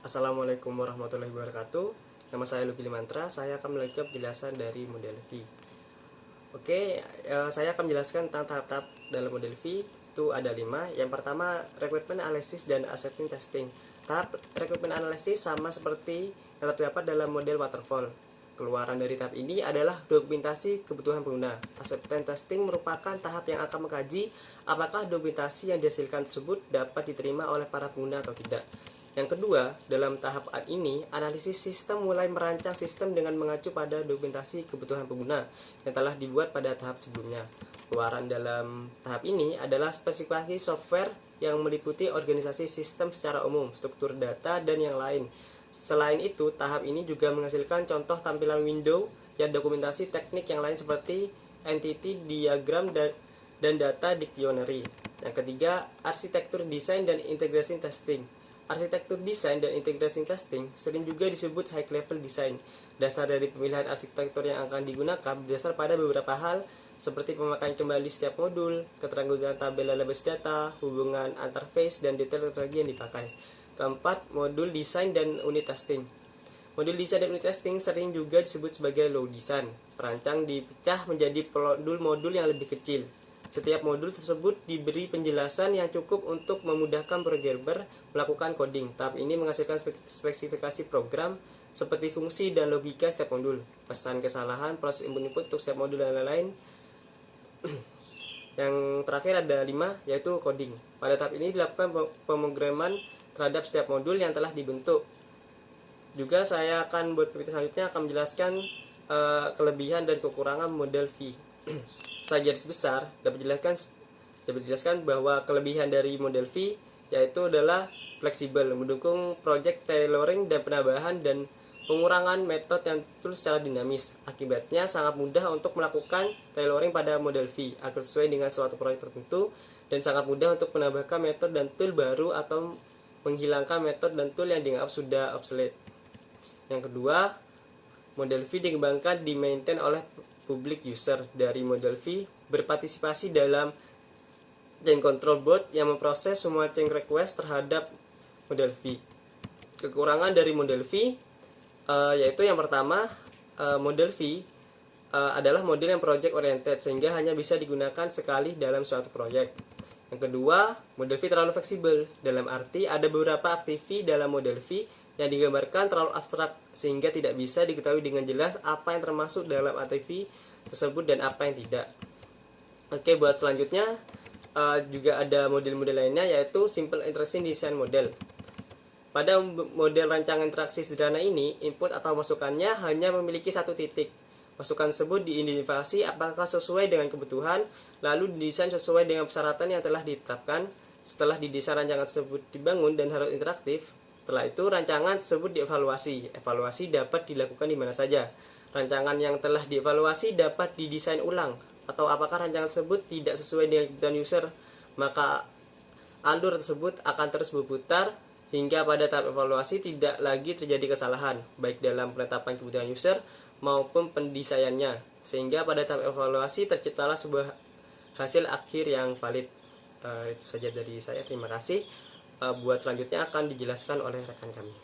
Assalamualaikum warahmatullahi wabarakatuh. Nama saya Lucky Limantra. Saya akan melanjutkan penjelasan dari model V. Saya akan menjelaskan tentang tahap-tahap dalam model V. Itu ada 5. Yang pertama, requirement analysis dan acceptance testing. Tahap requirement analysis sama seperti yang terdapat dalam model waterfall. Keluaran dari tahap ini adalah dokumentasi kebutuhan pengguna. Acceptance testing merupakan tahap yang akan mengkaji apakah dokumentasi yang dihasilkan tersebut dapat diterima oleh para pengguna atau tidak. Yang kedua, dalam tahap ini, analisis sistem mulai merancang sistem dengan mengacu pada dokumentasi kebutuhan pengguna yang telah dibuat pada tahap sebelumnya. Keluaran dalam tahap ini adalah spesifikasi software yang meliputi organisasi sistem secara umum, struktur data, dan yang lain. Selain itu, tahap ini juga menghasilkan contoh tampilan window yang dokumentasi teknik yang lain seperti entity diagram dan data dictionary. Yang ketiga, arsitektur desain dan integration testing. Arsitektur desain dan integration testing sering juga disebut high level design. Dasar dari pemilihan arsitektur yang akan digunakan berdasar pada beberapa hal seperti pemakaian kembali setiap modul, keteranggulan tabel database data, hubungan antar face, dan detail teknologi yang dipakai. Keempat, modul desain dan unit testing. Modul desain dan unit testing sering juga disebut sebagai low design. Perancang dipecah menjadi modul-modul yang lebih kecil. Setiap modul tersebut diberi penjelasan yang cukup untuk memudahkan programmer melakukan coding. Tahap ini menghasilkan spesifikasi program seperti fungsi dan logika setiap modul, pesan kesalahan, proses input untuk setiap modul, dan lain-lain. Yang terakhir ada 5, yaitu coding. Pada tahap ini dilakukan pemrograman terhadap setiap modul yang telah dibentuk. Juga saya akan buat PPT selanjutnya akan menjelaskan kelebihan dan kekurangan model V. Segaris besar dapat dijelaskan bahwa kelebihan dari model V yaitu adalah fleksibel, mendukung project tailoring dan penambahan dan pengurangan metode yang tool secara dinamis. Akibatnya sangat mudah untuk melakukan tailoring pada model V agar sesuai dengan suatu proyek tertentu, dan sangat mudah untuk menambahkan metode dan tool baru atau menghilangkan metode dan tool yang dianggap sudah obsolete. Yang kedua, model V dikembangkan di-maintain oleh public user. Dari model V berpartisipasi dalam change control board yang memproses semua change request terhadap model V. Kekurangan dari model V yaitu yang pertama, model V adalah model yang project oriented sehingga hanya bisa digunakan sekali dalam suatu proyek. Yang kedua, model V terlalu fleksibel, dalam arti ada beberapa aktivitas dalam model V yang digambarkan terlalu abstrak sehingga tidak bisa diketahui dengan jelas apa yang termasuk dalam aktivitas tersebut dan apa yang tidak. Buat selanjutnya juga ada model-model lainnya, yaitu Simple Interaction Design Model. Pada model rancangan interaksi sederhana ini, input atau masukannya hanya memiliki satu titik. Masukan tersebut diidentifikasi apakah sesuai dengan kebutuhan, lalu didesain sesuai dengan persyaratan yang telah ditetapkan. Setelah didesain, rancangan tersebut dibangun dan harus interaktif. Setelah itu, rancangan tersebut dievaluasi. Evaluasi dapat dilakukan di mana saja. Rancangan yang telah dievaluasi dapat didesain ulang, atau apakah rancangan tersebut tidak sesuai dengan kebutuhan user, maka alur tersebut akan terus berputar hingga pada tahap evaluasi tidak lagi terjadi kesalahan, baik dalam penetapan kebutuhan user maupun pendesainannya, sehingga pada tahap evaluasi terciptalah sebuah hasil akhir yang valid. Itu saja dari saya, terima kasih. Buat selanjutnya akan dijelaskan oleh rekan kami.